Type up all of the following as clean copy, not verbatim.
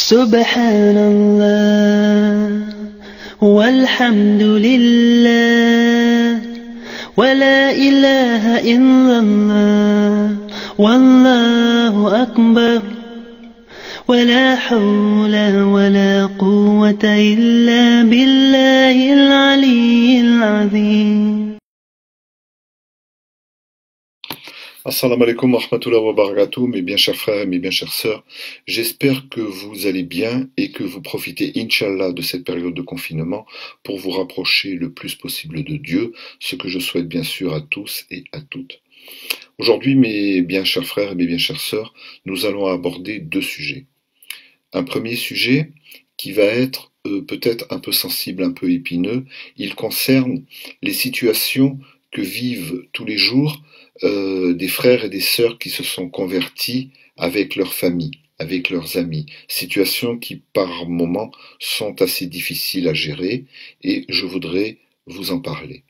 سبحان الله والحمد لله ولا إله إلا الله والله أكبر ولا حول ولا قوة إلا بالله العلي العظيم. Assalamu alaikum wa rahmatullahi wa barakatuh, mes bien chers frères et mes bien chères sœurs. J'espère que vous allez bien et que vous profitez, Inch'Allah, de cette période de confinement pour vous rapprocher le plus possible de Dieu, ce que je souhaite bien sûr à tous et à toutes. Aujourd'hui, mes bien chers frères et mes bien chères sœurs, nous allons aborder deux sujets. Un premier sujet qui va être peut-être un peu sensible, un peu épineux. Il concerne les situations que vivent tous les jours des frères et des sœurs qui se sont convertis avec leur famille, avec leurs amis. Situations qui par moments sont assez difficiles à gérer et je voudrais vous en parler.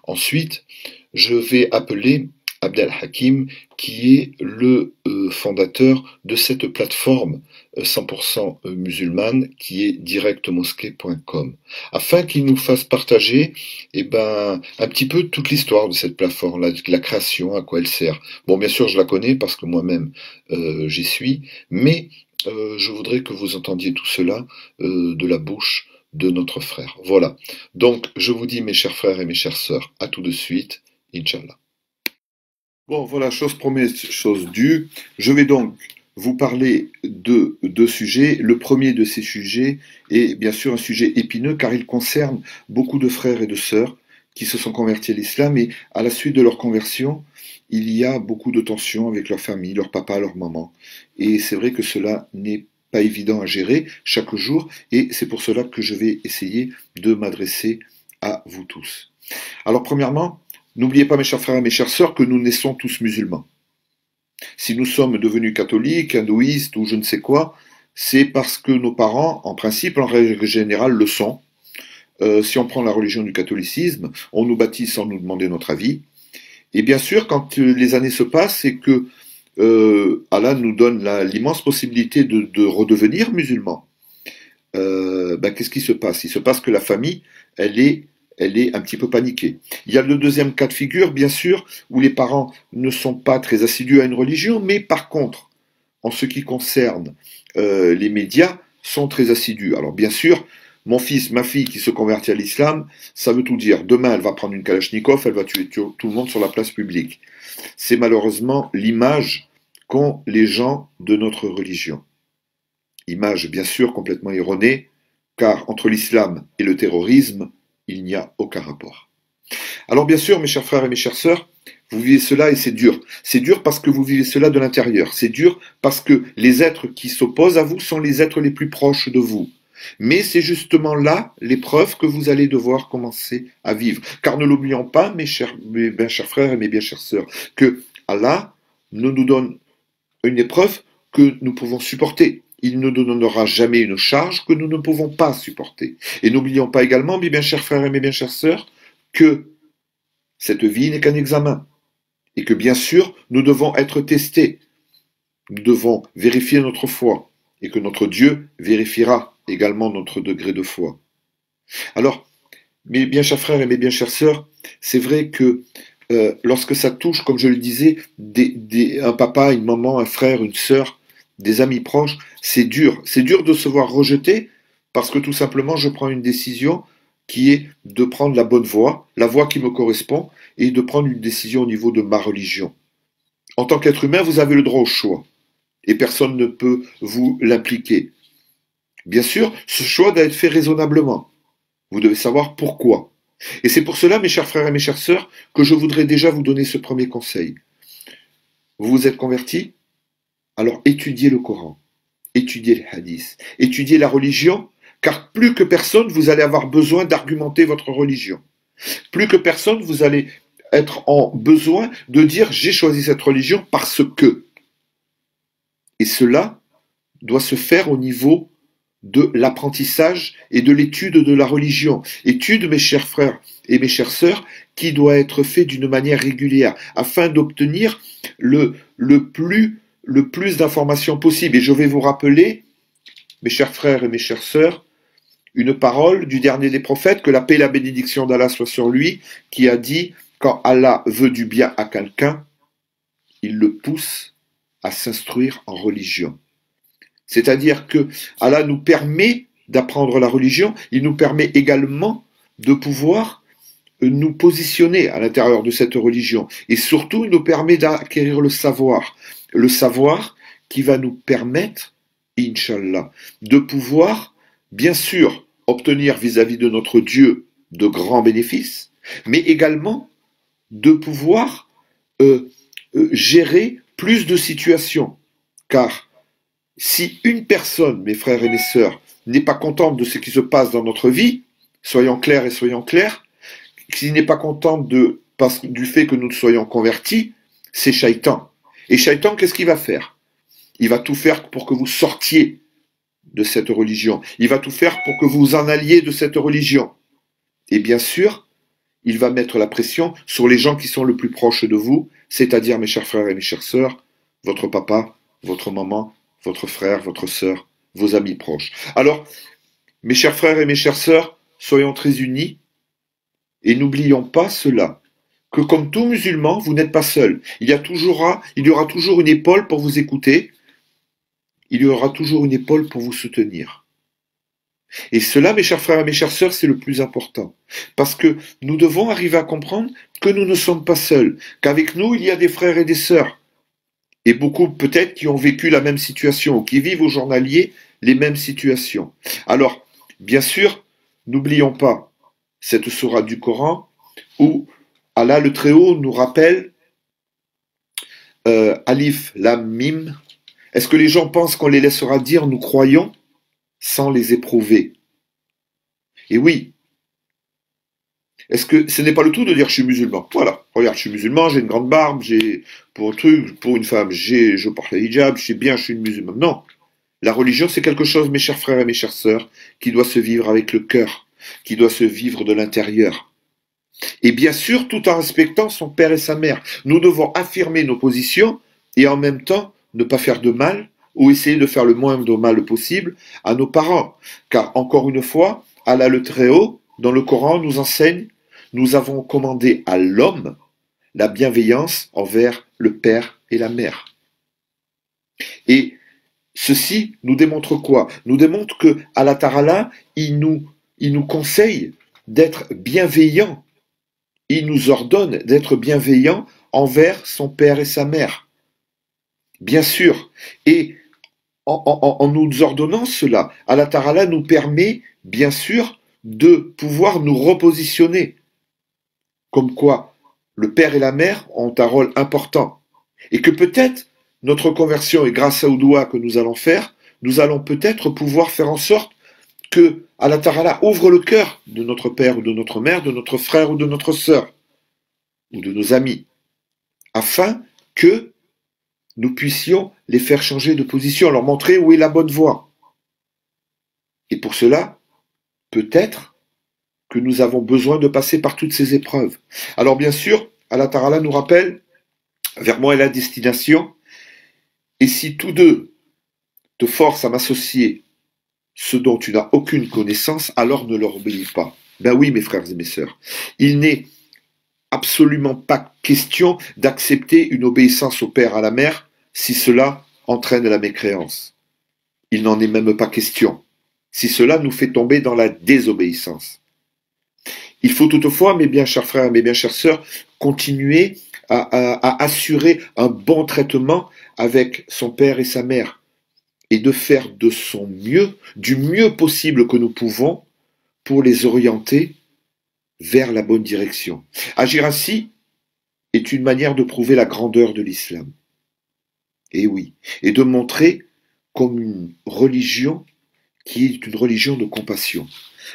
Ensuite, je vais appeler Abdel Hakim, qui est le fondateur de cette plateforme 100% musulmane qui est directmosquée.com, afin qu'il nous fasse partager un petit peu toute l'histoire de cette plateforme, la création, à quoi elle sert. Bon, bien sûr, je la connais parce que moi-même j'y suis, mais je voudrais que vous entendiez tout cela de la bouche de notre frère. Voilà. Donc, je vous dis, mes chers frères et mes chères sœurs, à tout de suite, Inch'Allah. Bon, voilà, chose promise, chose due. Je vais donc vous parler de deux sujets. Le premier de ces sujets est bien sûr un sujet épineux car il concerne beaucoup de frères et de sœurs qui se sont convertis à l'islam et à la suite de leur conversion, il y a beaucoup de tensions avec leur famille, leur papa, leur maman. Et c'est vrai que cela n'est pas évident à gérer chaque jour et c'est pour cela que je vais essayer de m'adresser à vous tous. Alors premièrement, n'oubliez pas, mes chers frères et mes chères sœurs, que nous naissons tous musulmans. Si nous sommes devenus catholiques, hindouistes ou je ne sais quoi, c'est parce que nos parents, en principe, en règle générale, le sont. Si on prend la religion du catholicisme, on nous baptise sans nous demander notre avis. Et bien sûr, quand les années se passent et que Allah nous donne l'immense possibilité de redevenir musulmans, qu'est-ce qui se passe? Il se passe que la famille, elle est un petit peu paniquée. Il y a le deuxième cas de figure, bien sûr, où les parents ne sont pas très assidus à une religion, mais par contre, en ce qui concerne les médias, sont très assidus. Alors bien sûr, mon fils, ma fille qui se convertit à l'islam, ça veut tout dire. Demain, elle va prendre une Kalachnikov, elle va tuer tout le monde sur la place publique. C'est malheureusement l'image qu'ont les gens de notre religion. Image, bien sûr, complètement erronée, car entre l'islam et le terrorisme, il n'y a aucun rapport. Alors bien sûr, mes chers frères et mes chères sœurs, vous vivez cela et c'est dur. C'est dur parce que vous vivez cela de l'intérieur. C'est dur parce que les êtres qui s'opposent à vous sont les êtres les plus proches de vous. Mais c'est justement là l'épreuve que vous allez devoir commencer à vivre. Car ne l'oublions pas, mes bien chers frères et mes bien chères sœurs, que Allah nous donne une épreuve que nous pouvons supporter. Il ne nous donnera jamais une charge que nous ne pouvons pas supporter. Et n'oublions pas également, mes bien chers frères et mes bien chères sœurs, que cette vie n'est qu'un examen. Et que bien sûr, nous devons être testés. Nous devons vérifier notre foi. Et que notre Dieu vérifiera également notre degré de foi. Alors, mes bien chers frères et mes bien chères sœurs, c'est vrai que lorsque ça touche, comme je le disais, un papa, une maman, un frère, une sœur, des amis proches, c'est dur. C'est dur de se voir rejeté parce que tout simplement je prends une décision qui est de prendre la bonne voie, la voie qui me correspond, et de prendre une décision au niveau de ma religion. En tant qu'être humain, vous avez le droit au choix, et personne ne peut vous l'impliquer. Bien sûr, ce choix doit être fait raisonnablement. Vous devez savoir pourquoi. Et c'est pour cela, mes chers frères et mes chères sœurs, que je voudrais déjà vous donner ce premier conseil. Vous vous êtes convertis? Alors étudiez le Coran, étudiez les hadiths, étudiez la religion, car plus que personne, vous allez avoir besoin d'argumenter votre religion. Plus que personne, vous allez être en besoin de dire « j'ai choisi cette religion parce que ». Et cela doit se faire au niveau de l'apprentissage et de l'étude de la religion. Étude, mes chers frères et mes chères sœurs, qui doit être fait d'une manière régulière, afin d'obtenir le plus d'informations possible. Et je vais vous rappeler mes chers frères et mes chères sœurs, une parole du dernier des prophètes, que la paix et la bénédiction d'Allah soient sur lui, qui a dit, quand Allah veut du bien à quelqu'un, il le pousse à s'instruire en religion. C'est-à-dire que Allah nous permet d'apprendre la religion, il nous permet également de pouvoir nous positionner à l'intérieur de cette religion. Et surtout, il nous permet d'acquérir le savoir qui va nous permettre, Inch'Allah, de pouvoir, bien sûr, obtenir vis-à-vis de notre Dieu de grands bénéfices, mais également de pouvoir gérer plus de situations. Car si une personne, mes frères et mes sœurs, n'est pas contente de ce qui se passe dans notre vie, soyons clairs et soyons clairs, s'il n'est pas content du fait que nous soyons convertis, c'est Shaitan. Et Shaitan, qu'est-ce qu'il va faire? Il va tout faire pour que vous sortiez de cette religion. Il va tout faire pour que vous en alliez de cette religion. Et bien sûr, il va mettre la pression sur les gens qui sont le plus proches de vous, c'est-à-dire mes chers frères et mes chères sœurs, votre papa, votre maman, votre frère, votre sœur, vos amis proches. Alors, mes chers frères et mes chères sœurs, soyons très unis et n'oublions pas cela, que comme tout musulman, vous n'êtes pas seul. Il y aura toujours une épaule pour vous écouter, il y aura toujours une épaule pour vous soutenir. Et cela, mes chers frères et mes chères sœurs, c'est le plus important. Parce que nous devons arriver à comprendre que nous ne sommes pas seuls, qu'avec nous, il y a des frères et des sœurs. Et beaucoup peut-être qui ont vécu la même situation, ou qui vivent au journalier les mêmes situations. Alors, bien sûr, n'oublions pas cette sourate du Coran où Allah le Très-Haut nous rappelle Alif, Lam, Mim. Est-ce que les gens pensent qu'on les laissera dire nous croyons sans les éprouver? Et oui. Est-ce que ce n'est pas le tout de dire je suis musulman? Voilà, regarde, je suis musulman, j'ai une grande barbe, pour une femme, je porte le hijab, je sais bien, je suis une musulmane. Non. La religion, c'est quelque chose, mes chers frères et mes chères sœurs, qui doit se vivre avec le cœur, qui doit se vivre de l'intérieur. Et bien sûr, tout en respectant son père et sa mère. Nous devons affirmer nos positions et en même temps ne pas faire de mal ou essayer de faire le moins de mal possible à nos parents. Car encore une fois, Allah le Très-Haut, dans le Coran, nous enseigne, nous avons commandé à l'homme la bienveillance envers le père et la mère. Et ceci nous démontre quoi? Nous démontre que Allah Ta'ala, il nous conseille d'être bienveillants. Il nous ordonne d'être bienveillants envers son père et sa mère. Bien sûr. Et en nous ordonnant cela, Allah Ta'ala nous permet, bien sûr, de pouvoir nous repositionner. Comme quoi, le père et la mère ont un rôle important. Et que peut-être, notre conversion, et grâce au doua que nous allons faire, nous allons peut-être pouvoir faire en sorte que Allah Ta'ala ouvre le cœur de notre père ou de notre mère, de notre frère ou de notre sœur, ou de nos amis, afin que nous puissions les faire changer de position, leur montrer où est la bonne voie. Et pour cela, peut-être que nous avons besoin de passer par toutes ces épreuves. Alors bien sûr, Allah Ta'ala nous rappelle, vers moi est la destination, et si tous deux te forcent à m'associer ce dont tu n'as aucune connaissance, alors ne leur obéis pas. Ben oui, mes frères et mes sœurs, il n'est absolument pas question d'accepter une obéissance au père, à la mère, si cela entraîne la mécréance. Il n'en est même pas question, si cela nous fait tomber dans la désobéissance. Il faut toutefois, mes bien chers frères, mes bien chères sœurs, continuer à assurer un bon traitement avec son père et sa mère, et de faire de son mieux, du mieux possible que nous pouvons, pour les orienter vers la bonne direction. Agir ainsi est une manière de prouver la grandeur de l'islam. Et oui, et de montrer comme une religion qui est une religion de compassion.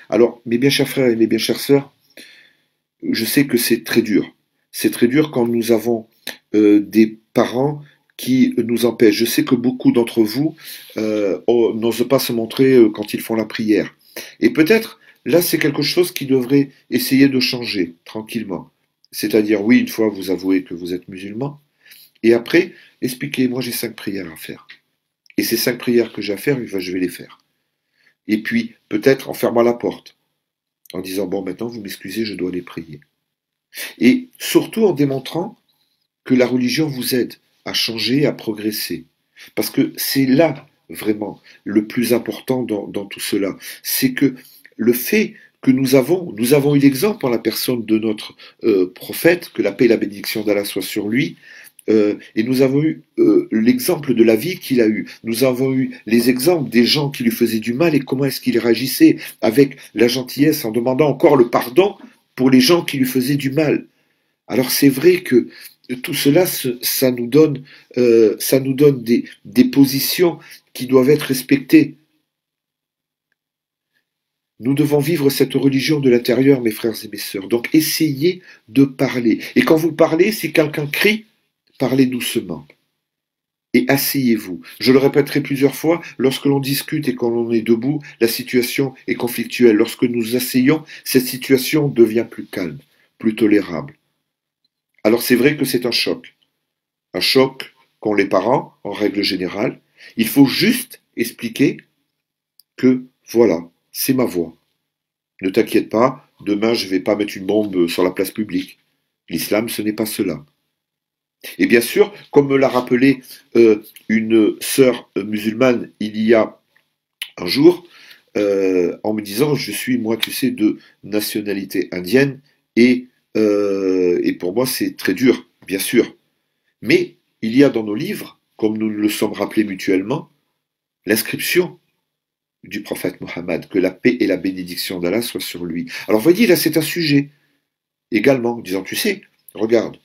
Alors, mes bien chers frères et mes bien chères sœurs, je sais que c'est très dur. C'est très dur quand nous avons des parents qui nous empêchent. Je sais que beaucoup d'entre vous n'osent pas se montrer quand ils font la prière. Et peut-être, là, c'est quelque chose qui devrait essayer de changer tranquillement. C'est-à-dire, oui, une fois, vous avouez que vous êtes musulman, et après, expliquez, moi j'ai 5 prières à faire. Et ces 5 prières que j'ai à faire, je vais les faire. et puis peut-être en fermant la porte, en disant bon maintenant vous m'excusez, je dois aller prier. Et surtout en démontrant que la religion vous aide à changer, à progresser. Parce que c'est là vraiment le plus important dans tout cela. C'est que le fait que nous avons eu l'exemple en la personne de notre prophète, que la paix et la bénédiction d'Allah soient sur lui, et nous avons eu l'exemple de la vie qu'il a eue. Nous avons eu les exemples des gens qui lui faisaient du mal et comment est-ce qu'il réagissait avec la gentillesse en demandant encore le pardon pour les gens qui lui faisaient du mal. Alors c'est vrai que tout cela, ça nous donne des positions qui doivent être respectées. Nous devons vivre cette religion de l'intérieur, mes frères et mes sœurs. Donc essayez de parler. Et quand vous parlez, si quelqu'un crie, parlez doucement. Et asseyez-vous. Je le répéterai plusieurs fois, lorsque l'on discute et quand l'on est debout, la situation est conflictuelle. Lorsque nous asseyons, cette situation devient plus calme, plus tolérable. Alors c'est vrai que c'est un choc qu'ont les parents, en règle générale. Il faut juste expliquer que, voilà, c'est ma voix. Ne t'inquiète pas, demain je ne vais pas mettre une bombe sur la place publique. L'islam, ce n'est pas cela. Et bien sûr, comme me l'a rappelé une sœur musulmane il y a un jour, en me disant, je suis, moi, tu sais, de nationalité indienne, et pour moi, c'est très dur, bien sûr. Mais il y a dans nos livres, comme nous le sommes rappelés mutuellement, l'inscription du prophète Mohammed, que la paix et la bénédiction d'Allah soient sur lui. Alors voyez, là c'est un sujet, également, en disant, tu sais, regarde,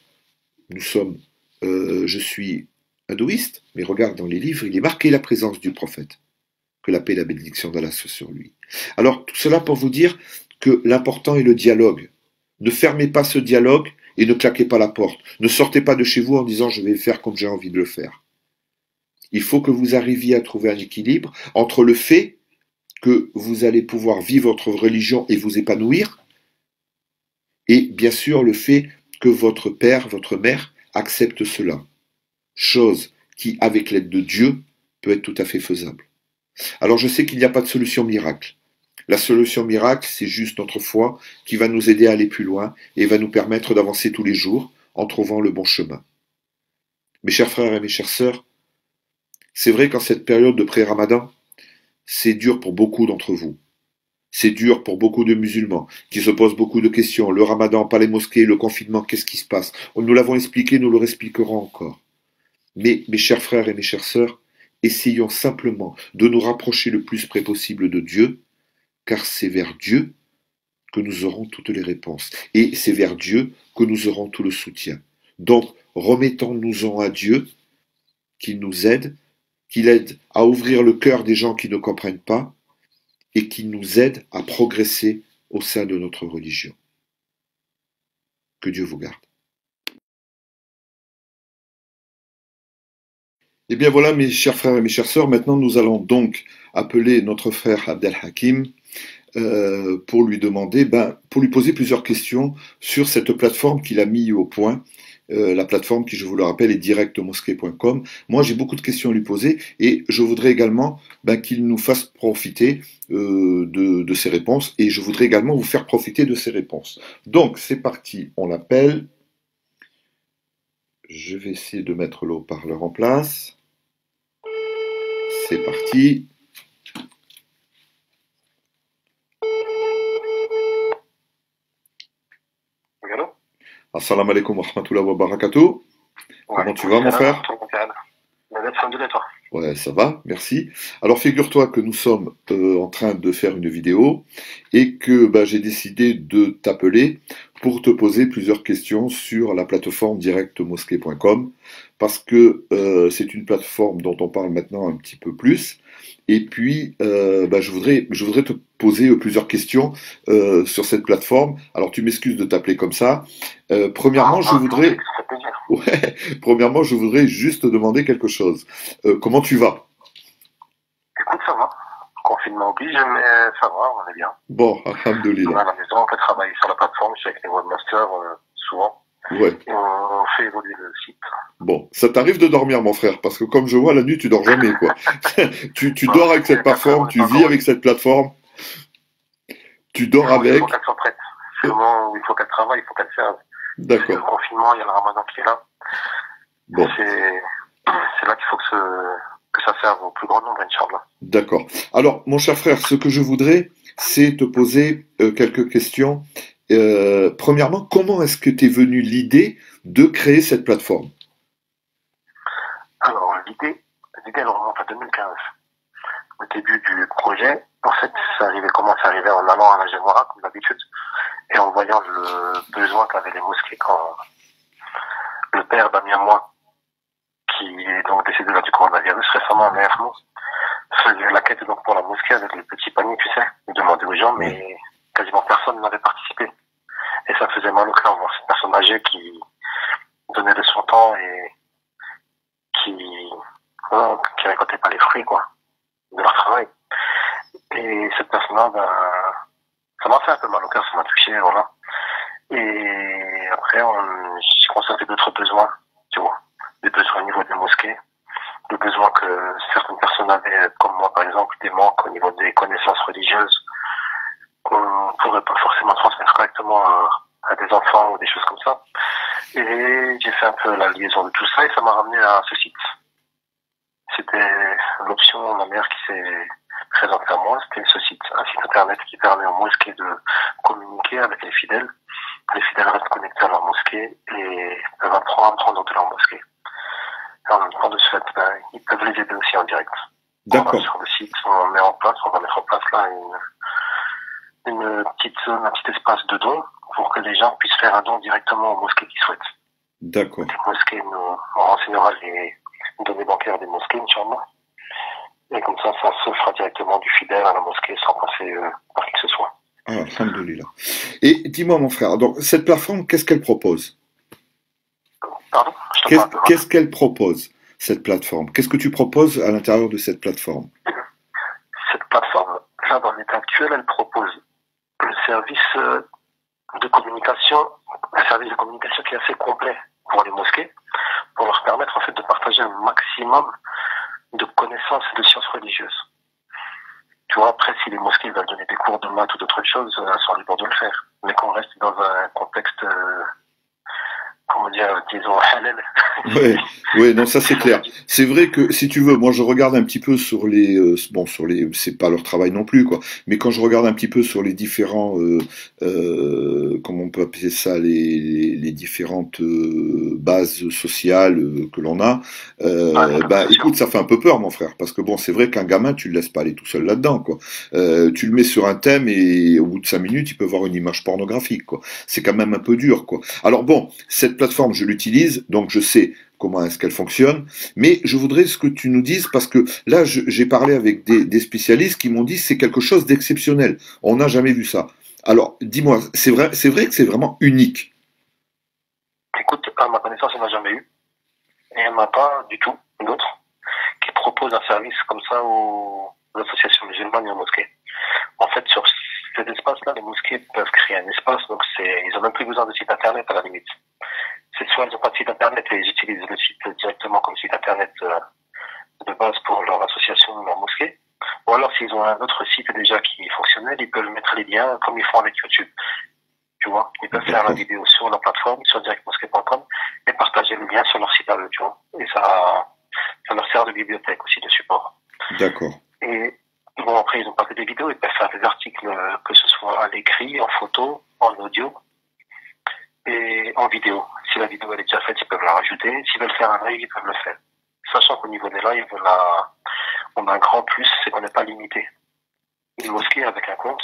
je suis hindouiste, mais regarde dans les livres, il est marqué la présence du prophète, que la paix et la bénédiction d'Allah soient sur lui. Alors tout cela pour vous dire que l'important est le dialogue. Ne fermez pas ce dialogue et ne claquez pas la porte. Ne sortez pas de chez vous en disant je vais faire comme j'ai envie de le faire. Il faut que vous arriviez à trouver un équilibre entre le fait que vous allez pouvoir vivre votre religion et vous épanouir, et bien sûr le fait que votre père, votre mère accepte cela. Chose qui, avec l'aide de Dieu, peut être tout à fait faisable. Alors je sais qu'il n'y a pas de solution miracle. La solution miracle, c'est juste notre foi qui va nous aider à aller plus loin et va nous permettre d'avancer tous les jours en trouvant le bon chemin. Mes chers frères et mes chères sœurs, c'est vrai qu'en cette période de pré-Ramadan, c'est dur pour beaucoup d'entre vous. C'est dur pour beaucoup de musulmans qui se posent beaucoup de questions. Le Ramadan, pas les mosquées, le confinement, qu'est-ce qui se passe? Nous l'avons expliqué, nous le réexpliquerons encore. Mais mes chers frères et mes chères sœurs, essayons simplement de nous rapprocher le plus près possible de Dieu, car c'est vers Dieu que nous aurons toutes les réponses. Et c'est vers Dieu que nous aurons tout le soutien. Donc, remettons-nous-en à Dieu, qu'il nous aide, qu'il aide à ouvrir le cœur des gens qui ne comprennent pas, et qu'il nous aide à progresser au sein de notre religion. Que Dieu vous garde. Eh bien voilà, mes chers frères et mes chères sœurs, maintenant nous allons donc appeler notre frère Abdel Hakim pour lui demander, pour lui poser plusieurs questions sur cette plateforme qu'il a mis au point. La plateforme qui, je vous le rappelle, est directmosquée.com. Moi, j'ai beaucoup de questions à lui poser et je voudrais également qu'il nous fasse profiter de ses réponses et je voudrais également vous faire profiter de ses réponses. Donc, c'est parti, on l'appelle. Je vais essayer de mettre le haut-parleur en place. C'est parti. Allô? Assalamu alaikum wa rahmatullahi wa barakatuh. Comment tu vas, mon frère? Ouais, ça va, merci. Alors figure-toi que nous sommes en train de faire une vidéo et que j'ai décidé de t'appeler pour te poser plusieurs questions sur la plateforme directmosquée.com parce que c'est une plateforme dont on parle maintenant un petit peu plus. Et puis, je voudrais te poser plusieurs questions sur cette plateforme. Alors, tu m'excuses de t'appeler comme ça. Premièrement, je voudrais juste te demander quelque chose. Comment tu vas? Écoute, ça va. Confinement oblige, mais ça va, on est bien. Bon, On est alhamdoulilah. à la maison, on peut travailler sur la plateforme. Je suis avec les webmasters souvent. Ouais. et on fait évoluer le site. Bon, ça t'arrive de dormir, mon frère, parce que comme je vois, la nuit, tu dors jamais, quoi. Tu Bah, dors avec il y cette a 4 heures, on plateforme, n'est tu pas vis encore au avec lit. cette plateforme, tu dors Il faut avec. qu'elle soit prête. C'est le Euh, moment où il faut qu'elle travaille, il faut qu'elle serve. Parce que le D'accord. confinement, il y a le ramadan qui est là. Bon, C'est là qu'il faut que ça serve au plus grand nombre, Inch'Allah. d'accord. Alors, mon cher frère, ce que je voudrais, c'est te poser quelques questions. Premièrement, comment est-ce que t'es venu l'idée de créer cette plateforme? Alors, l'idée, elle remonte à 2015. Au début du projet, en fait, comment ça arrivait en allant à la Gémora, comme d'habitude, et en voyant le besoin qu'avaient les mosquées quand le père d'Amien moi, qui est donc décédé là du coronavirus récemment, mais faisait la quête donc pour la mosquée avec le petit panier, tu sais. Il demandait aux gens, Ouais. mais quasiment personne n'avait participé. Et ça faisait mal au cœur voir cette personne âgée qui donnait de son temps et qui, voilà, qui récoltait pas les fruits, quoi, de leur travail. Et cette personne-là, ben, ça m'a fait un peu mal au cœur, ça m'a touché, voilà. Et après, j'ai constaté d'autres besoins, tu vois. Des besoins au niveau des mosquées, le besoin que certaines personnes avaient, comme moi par exemple, des manques au niveau des connaissances religieuses qu'on ne pourrait pas forcément transmettre correctement à des enfants ou des choses comme ça. Et j'ai fait un peu la liaison de tout ça et ça m'a ramené à ce site. C'était l'option, ma mère qui s'est présentée à moi, c'était ce site, un site internet qui permet aux mosquées de communiquer avec les fidèles. Les fidèles restent connectés à leur mosquée et peuvent apprendre de leur mosquée. Et en même temps, de ce fait, ben, ils peuvent les aider aussi en direct. Voilà, D'accord. sur le site, on va mettre en place là une petite zone, un petit espace de don pour que les gens puissent faire un don directement aux mosquées qui souhaitent. D'accord. Les mosquées, on renseignera les données bancaires des mosquées, Inch'Allah. Et comme ça se fera directement du fidèle à la mosquée sans passer par qui que ce soit. Ah, alhamdoulilah. Et dis-moi, mon frère, donc cette plateforme, qu'est-ce qu'elle propose? Pardon? Je te parle un peu mal. Qu'est-ce qu'elle propose, cette plateforme? Qu'est-ce que tu proposes à l'intérieur de cette plateforme? Cette plateforme, là, dans l'état actuel, elle propose le service de communication, un service de communication qui est assez complet pour les mosquées, pour leur permettre en fait de partager un maximum de connaissances et de sciences religieuses. Tu vois, après, si les mosquées veulent donner des cours de maths ou d'autres choses, elles sont libres de le faire. Mais qu'on reste dans un contexte, comment dire, disons, halal. Ouais, ouais, non, ça c'est clair. C'est vrai que si tu veux, moi je regarde un petit peu sur les, bon, sur les, c'est pas leur travail non plus, quoi. Mais quand je regarde un petit peu sur les différents, comment on peut appeler ça, les différentes bases sociales que l'on a, bah, écoute, ça fait un peu peur, mon frère, parce que bon, c'est vrai qu'un gamin, tu le laisses pas aller tout seul là-dedans, quoi. Tu le mets sur un thème et au bout de 5 minutes, il peut voir une image pornographique, quoi. C'est quand même un peu dur, quoi. Alors bon, cette plateforme, je l'utilise, donc je sais comment est-ce qu'elle fonctionne, mais je voudrais ce que tu nous dises, parce que là, j'ai parlé avec des spécialistes qui m'ont dit c'est quelque chose d'exceptionnel. On n'a jamais vu ça. Alors, dis-moi, c'est vrai que c'est vraiment unique. Écoute, à ma connaissance, il n'y en a jamais eu. Et il n'y en a pas du tout d'autres qui proposent un service comme ça aux associations musulmanes et aux mosquées. En fait, sur cet espace-là, les mosquées peuvent créer un espace, donc ils n'ont même plus besoin de site internet à la limite. C'est soit ils n'ont pas de site internet et ils utilisent le site directement comme site internet de base pour leur association ou leur mosquée. Ou alors s'ils ont un autre site déjà qui est fonctionnel, ils peuvent mettre les liens comme ils font avec YouTube. Tu vois, ils peuvent faire la vidéo sur la plateforme, sur directmosquée.com et partager le lien sur leur site à eux, tu vois. Et ça leur sert de bibliothèque aussi, de support. D'accord. Et bon, après, ils n'ont pas que des vidéos, ils peuvent faire des articles, que ce soit à l'écrit, en photo, en audio et en vidéo. Si la vidéo elle est déjà faite, ils peuvent la rajouter. S'ils veulent faire un live, ils peuvent le faire. Sachant qu'au niveau des lives, on a un grand plus, c'est qu'on n'est pas limité. Une mosquée avec un compte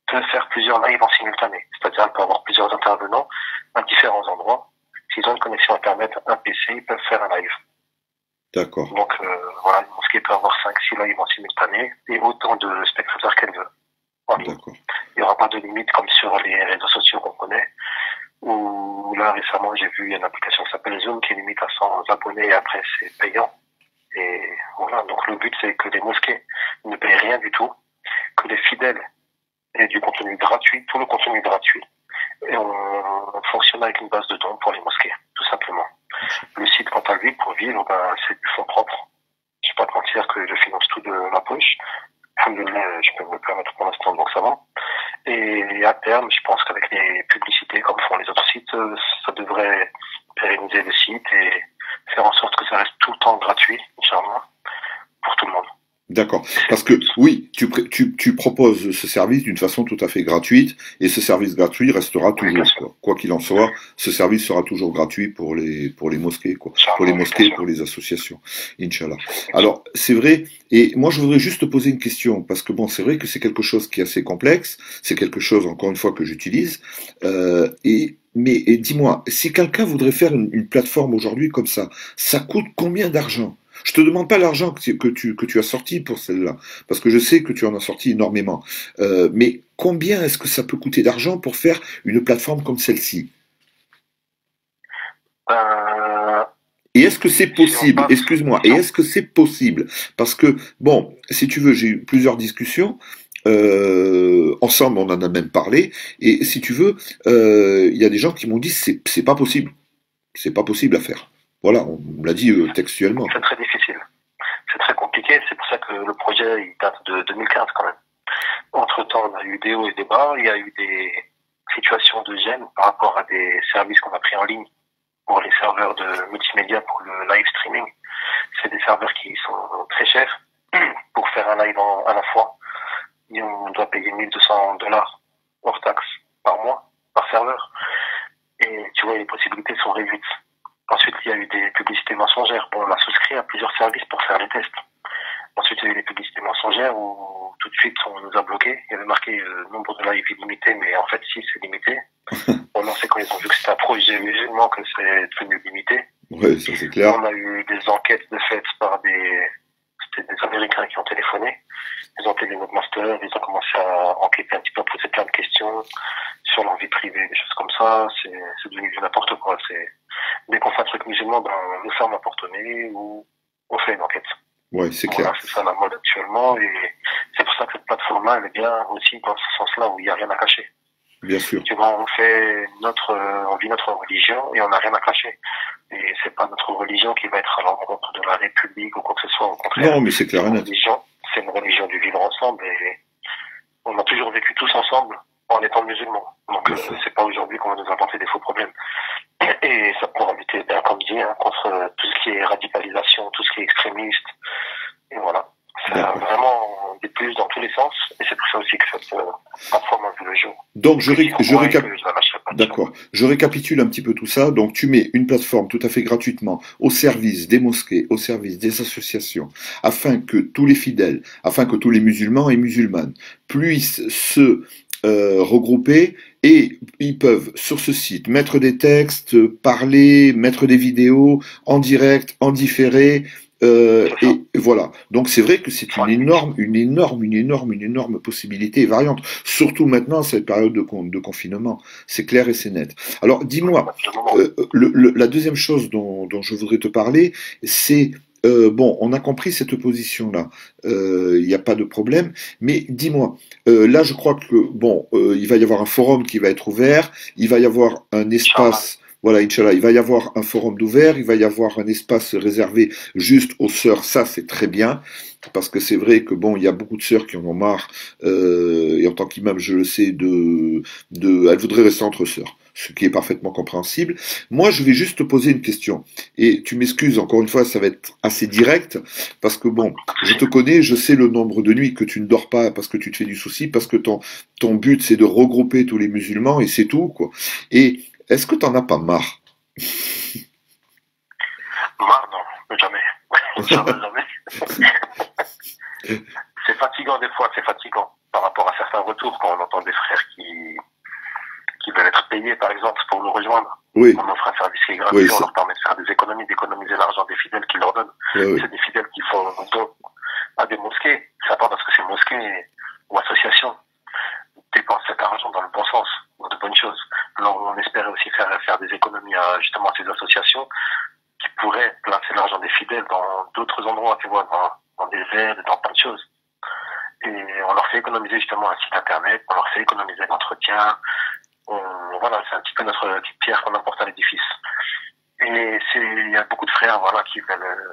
peut faire plusieurs lives en simultané. C'est-à-dire, elle peut avoir plusieurs intervenants à différents endroits. S'ils ont une connexion Internet, un PC, ils peuvent faire un live. D'accord. Donc, voilà, une mosquée peut avoir 5-6 lives en simultané et autant de spectateurs qu'elle veut. Voilà. D'accord. Il n'y aura pas de limite comme sur les réseaux sociaux qu'on connaît. Où là, récemment, j'ai vu une application qui s'appelle Zoom qui est limite à 100 abonnés et après, c'est payant. Et voilà, donc le but, c'est que les mosquées ne payent rien du tout, que les fidèles aient du contenu gratuit, tout le contenu gratuit. Et on fonctionne avec une base de ben, c'est du fonds propre. Je vais pas te mentir que je finance tout de ma poche. Alhamdoulilah, je peux me le permettre pour l'instant, donc ça va. Et à terme, je pense qu'avec les publicités, comme font les autres sites, ça devrait pérenniser le site et faire en sorte que ça reste tout le temps gratuit, Inch'Allah, pour tout le monde. D'accord. Parce que oui, tu proposes ce service d'une façon tout à fait gratuite, et ce service gratuit restera Oui, bien toujours, sûr. quoi. Quoi qu'il en soit, ce service sera toujours gratuit pour les mosquées, quoi. Pour les Inch'Allah, mosquées, bien sûr. pour les associations. Inch'Allah. Alors, c'est vrai, et moi je voudrais juste te poser une question, parce que bon, c'est vrai que c'est quelque chose qui est assez complexe, c'est quelque chose, encore une fois, que j'utilise, mais dis-moi, si quelqu'un voudrait faire une plateforme aujourd'hui comme ça coûte combien d'argent? Je te demande pas l'argent que tu as sorti pour celle-là, parce que je sais que tu en as sorti énormément. Mais combien est-ce que ça peut coûter d'argent pour faire une plateforme comme celle-ci? Euh, Et est-ce que c'est si on possible? passe, Excuse-moi. Et si on- est-ce que c'est possible? Parce que, bon, si tu veux, j'ai eu plusieurs discussions. Ensemble, on en a même parlé. Et si tu veux, il y a des gens qui m'ont dit c'est pas possible. C'est pas possible à faire. Voilà, on me l'a dit textuellement, c'est quoi. très difficile. C'est très compliqué. C'est pour ça que le projet, il date de 2015 quand même. Entre-temps, on a eu des hauts et des bas. Il y a eu des situations de gêne par rapport à des services qu'on a pris en ligne pour les serveurs de multimédia pour le live streaming. C'est des serveurs qui sont très chers pour faire un live à la fois. Et on doit payer $1 200 hors taxe par mois, par serveur. Et tu vois, les possibilités sont réduites. Ensuite, il y a eu des publicités mensongères. Bon, on a souscrit à plusieurs services pour faire les tests. Ensuite, il y a eu des publicités mensongères où tout de suite on nous a bloqués. Il y avait marqué nombre de lives illimité, mais en fait, si, c'est limité. Bon, non, c'est quand ils ont vu que c'était un projet musulman que c'est devenu limité. Ouais, ça c'est clair. On a eu des enquêtes de fait par c'était des Américains qui ont téléphoné. Ils ont appelé notre master, ils ont commencé à enquêter un petit peu, à poser plein de questions sur leur vie privée, des choses comme ça. C'est devenu du n'importe quoi. Dès qu'on fait un truc musulman, ben, on nous ferme la porte au nez ou on fait une enquête. Ouais, c'est Voilà, clair. c'est ça la mode actuellement et c'est pour ça que cette plateforme-là, elle est bien aussi dans ce sens-là où il n'y a rien à cacher. Bien sûr. Tu vois, on vit notre religion et on n'a rien à cacher. Et c'est pas notre religion qui va être à l'encontre de la République ou quoi que ce soit. Au contraire, Non, mais c'est clair et net. c'est une religion du vivre ensemble et on a toujours vécu tous ensemble en étant musulmans. Donc, Bien sûr. c'est pas aujourd'hui qu'on va nous inventer des faux problèmes. Et ça pourra lutter, ben, comme dit, hein, contre tout ce qui est radicalisation, tout ce qui est extrémiste. Et voilà. Ça a D'accord. vraiment des plus dans tous les sens. Et c'est pour ça aussi que cette plateforme a vu le jour. Donc Je la lâcherai pas. D'accord. Je récapitule un petit peu tout ça. Donc tu mets une plateforme tout à fait gratuitement au service des mosquées, au service des associations, afin que tous les fidèles, afin que tous les musulmans et musulmanes puissent se regrouper, et ils peuvent sur ce site mettre des textes, parler, mettre des vidéos en direct, en différé. Et voilà. Donc c'est vrai que c'est une énorme possibilité et variante. Surtout maintenant, cette période de confinement. C'est clair et c'est net. Alors dis-moi, la deuxième chose dont je voudrais te parler, c'est bon, on a compris cette position-là. Il n'y a pas de problème. Mais dis-moi, là, je crois que bon, il va y avoir un forum qui va être ouvert. Il va y avoir un espace. Voilà, Inch'Allah, il va y avoir un forum d'ouvert, il va y avoir un espace réservé juste aux sœurs, ça c'est très bien, parce que c'est vrai que bon, il y a beaucoup de sœurs qui en ont marre, et en tant qu'imam, je le sais, elles voudraient rester entre sœurs, ce qui est parfaitement compréhensible. Moi, je vais juste te poser une question, et tu m'excuses, encore une fois, ça va être assez direct, parce que bon, je te connais, je sais le nombre de nuits que tu ne dors pas parce que tu te fais du souci, parce que ton but c'est de regrouper tous les musulmans, et c'est tout, quoi. Et est-ce que t'en as pas marre? Marre, non, jamais. Jamais. C'est fatigant des fois, c'est fatigant par rapport à certains retours quand on entend des frères qui veulent être payés, par exemple, pour nous rejoindre. Oui. On offre un service qui est gratuit, Oui, on leur permet de faire des économies, d'économiser l'argent des fidèles qu'ils leur donnent. oui. C'est des fidèles qui font don à des mosquées. C'est pas parce que c'est mosquées ou associations dépensent cet argent dans le bon sens, dans de bonnes choses. Alors, on espérait aussi faire des économies à justement ces associations qui pourraient placer l'argent des fidèles dans d'autres endroits, tu vois, dans des aides, dans plein de choses. Et on leur fait économiser justement un site internet, on leur fait économiser l'entretien. Voilà, c'est un petit peu notre petite pierre qu'on apporte à l'édifice. Et il y a beaucoup de frères, voilà, qui veulent,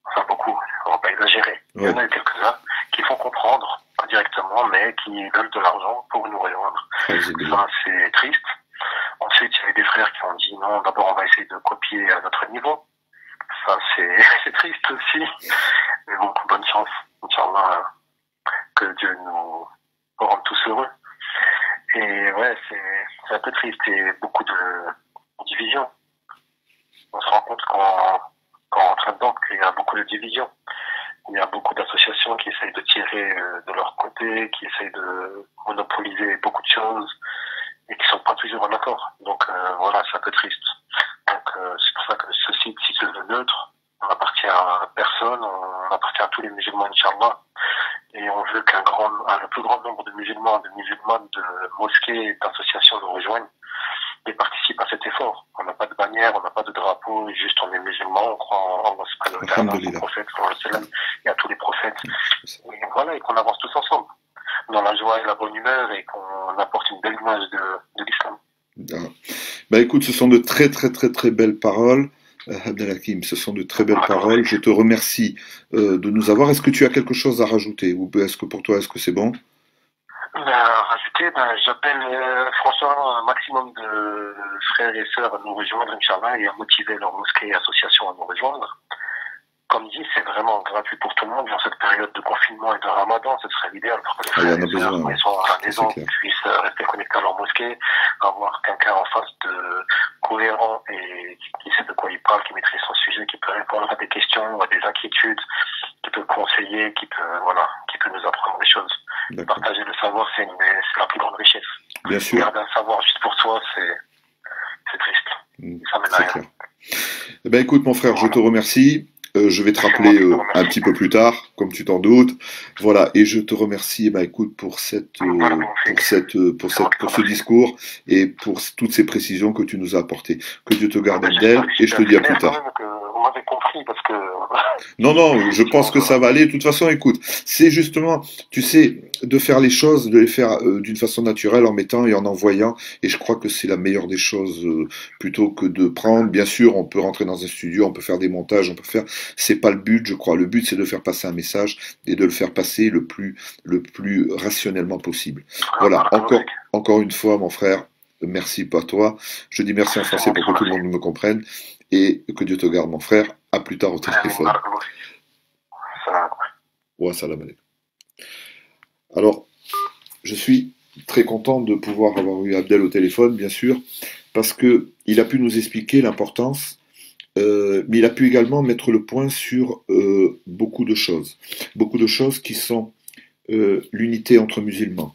enfin beaucoup, on va pas exagérer. Il y en a quelques-uns qui font comprendre, pas directement, mais qui veulent de l'argent pour nous rejoindre. Ça, c'est triste. Ensuite, il y avait des frères qui ont dit non, d'abord on va essayer de copier à notre niveau. Ça, c'est triste aussi. Mais bon, bonne chance. Inch'Allah, que Dieu nous rende tous heureux. Et ouais, c'est un peu triste et beaucoup de divisions. On se rend compte quand on rentre là-dedans qu'il y a beaucoup de divisions. Il y a beaucoup d'associations qui essayent de tirer de leur côté, qui essayent de monopoliser beaucoup de choses et qui sont pas toujours en accord. Donc voilà, c'est un peu triste. Donc c'est pour ça que ce site, si se veut neutre, on appartient à personne, on appartient à tous les musulmans, Inch'Allah. Et on veut le plus grand nombre de musulmans, de musulmanes, de mosquées et d'associations nous rejoignent et participent à cet effort. On n'a pas de bannière, on n'a pas de drapeau, juste on est musulmans, on croit en Allah subhanahu wa ta'ala, au prophète, et à tous les prophètes. Et voilà, et qu'on avance tous ensemble, dans la joie et la bonne humeur, et qu'on apporte une belle image de l'islam. Bah écoute, ce sont de très très très très belles paroles. Abdelhakim, ce sont de très belles paroles. Je te remercie de nous avoir. Est-ce que tu as quelque chose à rajouter ou est-ce que pour toi, est-ce que c'est bon? Rajouter, j'appelle franchement un maximum de frères et sœurs à nous rejoindre, Inch'Allah, et à motiver leurs mosquées et associations à nous rejoindre. Comme dit, c'est vraiment gratuit pour tout le monde dans cette période de confinement et de Ramadan. Ce serait l'idéal pour que les frères et sœurs, quand ils sont à la maison, puissent rester connectés à leur mosquée, avoir quelqu'un en face de cohérent et qui sait de quoi il parle, qui maîtrise son sujet, qui peut répondre à des questions, à des inquiétudes, qui peut conseiller, qui peut nous apprendre des choses. Partager le savoir, c'est la plus grande richesse. Bien sûr. Garder un savoir juste pour soi, c'est triste. Ça mène à rien. Clair. Eh ben, écoute, mon frère, je te remercie. Je vais te rappeler un petit peu plus tard, comme tu t'en doutes. Voilà, et je te remercie, écoute, pour ce discours et pour toutes ces précisions que tu nous as apportées. Que Dieu te garde d'elle, et je te dis à plus tard. Vous m'avez compris parce que. Non, je pense que ça va aller. De toute façon, écoute, c'est justement, tu sais, de faire les choses, de les faire d'une façon naturelle en mettant et en envoyant. Et je crois que c'est la meilleure des choses, plutôt que de prendre. Bien sûr, on peut rentrer dans un studio, on peut faire des montages, on peut faire. C'est pas le but, je crois. Le but, c'est de faire passer un message et de le faire passer le plus rationnellement possible. Voilà. Encore une fois, mon frère, merci à toi. Je dis merci en français pour que tout le monde me comprenne. Et que Dieu te garde, mon frère. À plus tard au téléphone. Wa salam alaikum. Alors, je suis très content de pouvoir avoir eu Abdel au téléphone, bien sûr, parce que il a pu nous expliquer l'importance, mais il a pu également mettre le point sur beaucoup de choses qui sont l'unité entre musulmans,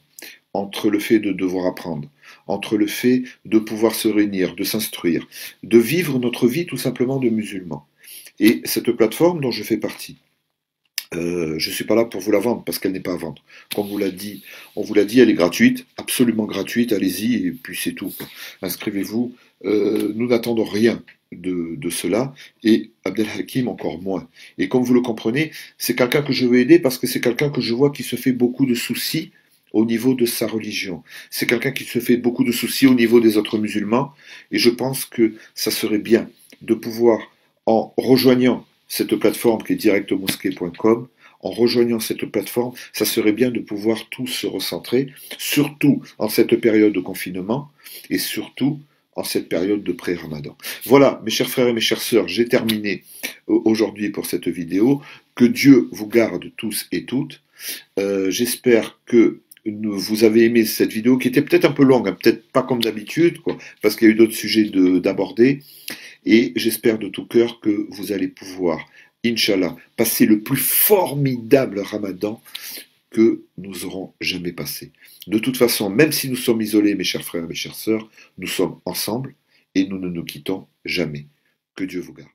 entre le fait de devoir apprendre, entre le fait de pouvoir se réunir, de s'instruire, de vivre notre vie tout simplement de musulmans. Et cette plateforme dont je fais partie, je ne suis pas là pour vous la vendre parce qu'elle n'est pas à vendre. Comme on vous l'a dit, elle est gratuite, absolument gratuite, allez-y et puis c'est tout. Inscrivez-vous, nous n'attendons rien de cela et Abdelhakim encore moins. Et comme vous le comprenez, c'est quelqu'un que je veux aider parce que c'est quelqu'un que je vois qui se fait beaucoup de soucis au niveau de sa religion. C'est quelqu'un qui se fait beaucoup de soucis au niveau des autres musulmans et je pense que ça serait bien de pouvoir, en rejoignant cette plateforme qui est directmosquée.com, en rejoignant cette plateforme, ça serait bien de pouvoir tous se recentrer, surtout en cette période de confinement et surtout en cette période de pré-Ramadan. Voilà, mes chers frères et mes chères sœurs, j'ai terminé aujourd'hui pour cette vidéo. Que Dieu vous garde tous et toutes. J'espère que vous avez aimé cette vidéo qui était peut-être un peu longue, hein, peut-être pas comme d'habitude, parce qu'il y a eu d'autres sujets d'aborder. Et j'espère de tout cœur que vous allez pouvoir, Inch'Allah, passer le plus formidable Ramadan que nous aurons jamais passé. De toute façon, même si nous sommes isolés, mes chers frères et mes chères sœurs, nous sommes ensemble et nous ne nous quittons jamais. Que Dieu vous garde.